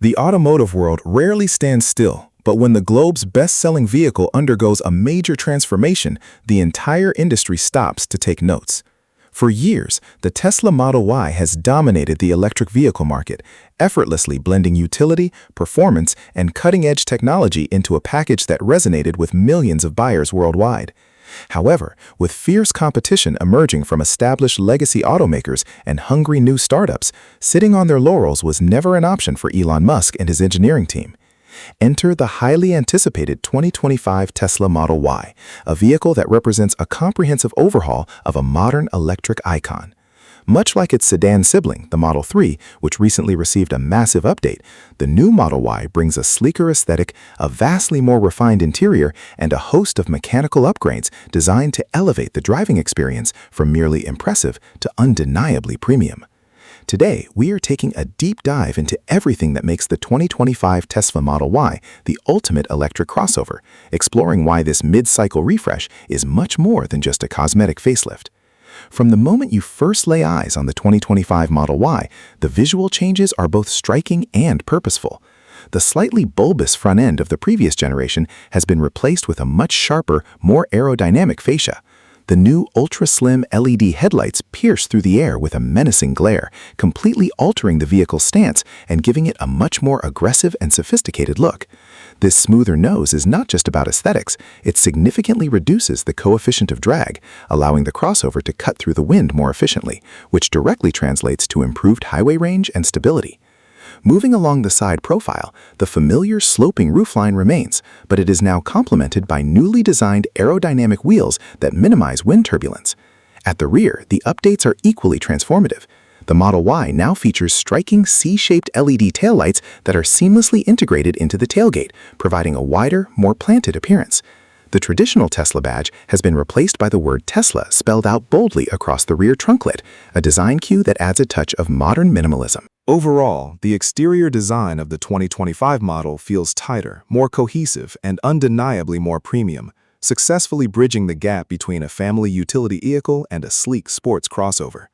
The automotive world rarely stands still, but when the globe's best-selling vehicle undergoes a major transformation, the entire industry stops to take notes. For years, the Tesla Model Y has dominated the electric vehicle market, effortlessly blending utility, performance, and cutting-edge technology into a package that resonated with millions of buyers worldwide. However, with fierce competition emerging from established legacy automakers and hungry new startups, sitting on their laurels was never an option for Elon Musk and his engineering team. Enter the highly anticipated 2025 Tesla Model Y, a vehicle that represents a comprehensive overhaul of a modern electric icon. Much like its sedan sibling, the Model 3, which recently received a massive update, the new Model Y brings a sleeker aesthetic, a vastly more refined interior, and a host of mechanical upgrades designed to elevate the driving experience from merely impressive to undeniably premium. Today, we are taking a deep dive into everything that makes the 2025 Tesla Model Y the ultimate electric crossover, exploring why this mid-cycle refresh is much more than just a cosmetic facelift. From the moment you first lay eyes on the 2025 Model Y, the visual changes are both striking and purposeful. The slightly bulbous front end of the previous generation has been replaced with a much sharper, more aerodynamic fascia. The new ultra-slim LED headlights pierce through the air with a menacing glare, completely altering the vehicle's stance and giving it a much more aggressive and sophisticated look. This smoother nose is not just about aesthetics, it significantly reduces the coefficient of drag, allowing the crossover to cut through the wind more efficiently, which directly translates to improved highway range and stability. Moving along the side profile, the familiar sloping roofline remains, but it is now complemented by newly designed aerodynamic wheels that minimize wind turbulence. At the rear, the updates are equally transformative. The Model Y now features striking C-shaped LED taillights that are seamlessly integrated into the tailgate, providing a wider, more planted appearance. The traditional Tesla badge has been replaced by the word Tesla spelled out boldly across the rear trunklet, a design cue that adds a touch of modern minimalism. Overall, the exterior design of the 2025 model feels tighter, more cohesive, and undeniably more premium, successfully bridging the gap between a family utility vehicle and a sleek sports crossover.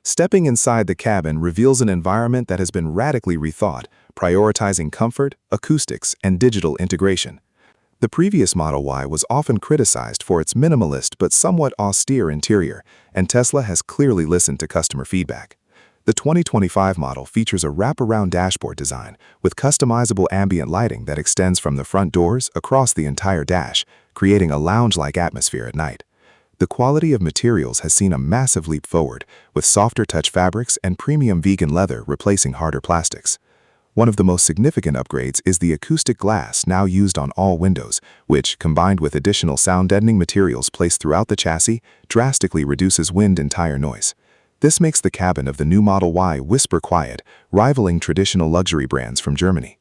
Stepping inside the cabin reveals an environment that has been radically rethought, prioritizing comfort, acoustics, and digital integration. The previous Model Y was often criticized for its minimalist but somewhat austere interior, and Tesla has clearly listened to customer feedback. The 2025 model features a wraparound dashboard design with customizable ambient lighting that extends from the front doors across the entire dash, creating a lounge-like atmosphere at night. The quality of materials has seen a massive leap forward, with softer touch fabrics and premium vegan leather replacing harder plastics. One of the most significant upgrades is the acoustic glass now used on all windows, which, combined with additional sound-deadening materials placed throughout the chassis, drastically reduces wind and tire noise. This makes the cabin of the new Model Y whisper quiet, rivaling traditional luxury brands from Germany.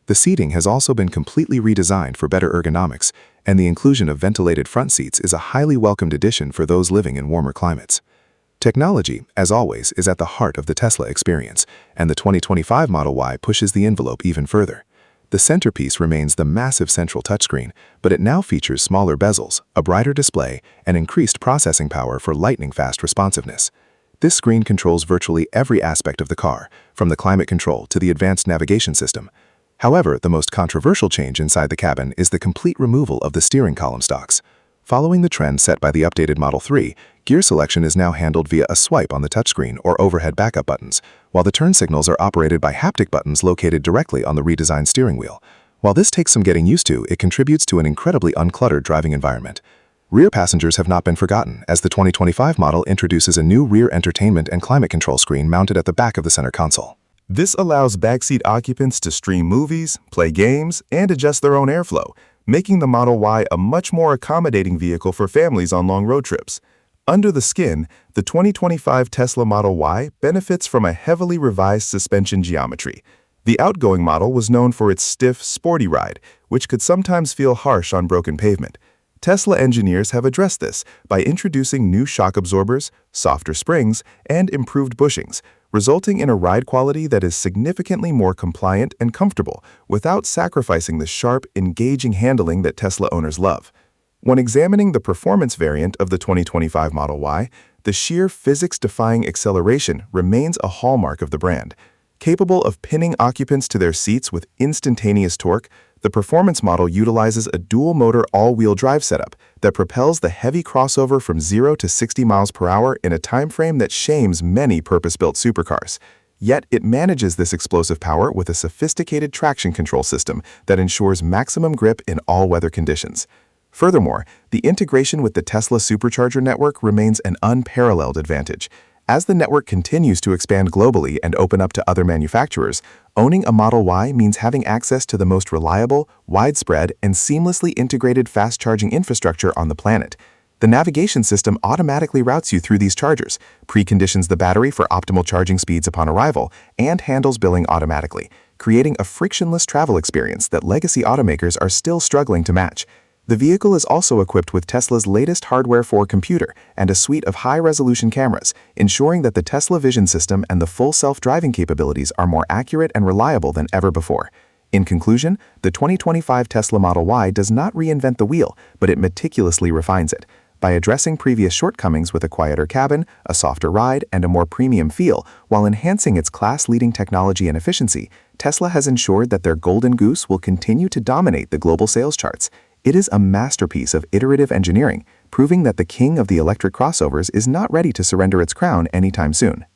The seating has also been completely redesigned for better ergonomics, and the inclusion of ventilated front seats is a highly welcomed addition for those living in warmer climates. Technology, as always, is at the heart of the Tesla experience, and the 2025 Model Y pushes the envelope even further. The centerpiece remains the massive central touchscreen, but it now features smaller bezels, a brighter display, and increased processing power for lightning-fast responsiveness. This screen controls virtually every aspect of the car, from the climate control to the advanced navigation system. However, the most controversial change inside the cabin is the complete removal of the steering column stalks. Following the trend set by the updated Model 3, gear selection is now handled via a swipe on the touchscreen or overhead backup buttons, while the turn signals are operated by haptic buttons located directly on the redesigned steering wheel. While this takes some getting used to, it contributes to an incredibly uncluttered driving environment. Rear passengers have not been forgotten, as the 2025 model introduces a new rear entertainment and climate control screen mounted at the back of the center console. This allows backseat occupants to stream movies, play games, and adjust their own airflow, making the Model Y a much more accommodating vehicle for families on long road trips. Under the skin, the 2025 Tesla Model Y benefits from a heavily revised suspension geometry. The outgoing model was known for its stiff, sporty ride, which could sometimes feel harsh on broken pavement. Tesla engineers have addressed this by introducing new shock absorbers, softer springs, and improved bushings, resulting in a ride quality that is significantly more compliant and comfortable without sacrificing the sharp, engaging handling that Tesla owners love. When examining the performance variant of the 2025 Model Y, the sheer physics-defying acceleration remains a hallmark of the brand. Capable of pinning occupants to their seats with instantaneous torque, the performance model utilizes a dual-motor all-wheel drive setup that propels the heavy crossover from 0 to 60 miles per hour in a timeframe that shames many purpose-built supercars. Yet it manages this explosive power with a sophisticated traction control system that ensures maximum grip in all weather conditions. Furthermore, the integration with the Tesla supercharger network remains an unparalleled advantage. As the network continues to expand globally and open up to other manufacturers, owning a Model Y means having access to the most reliable, widespread, and seamlessly integrated fast-charging infrastructure on the planet. The navigation system automatically routes you through these chargers, preconditions the battery for optimal charging speeds upon arrival, and handles billing automatically, creating a frictionless travel experience that legacy automakers are still struggling to match. The vehicle is also equipped with Tesla's latest Hardware 4 computer and a suite of high-resolution cameras, ensuring that the Tesla Vision system and the full self-driving capabilities are more accurate and reliable than ever before. In conclusion, the 2025 Tesla Model Y does not reinvent the wheel, but it meticulously refines it. By addressing previous shortcomings with a quieter cabin, a softer ride, and a more premium feel, while enhancing its class-leading technology and efficiency, Tesla has ensured that their golden goose will continue to dominate the global sales charts. It is a masterpiece of iterative engineering, proving that the king of the electric crossovers is not ready to surrender its crown anytime soon.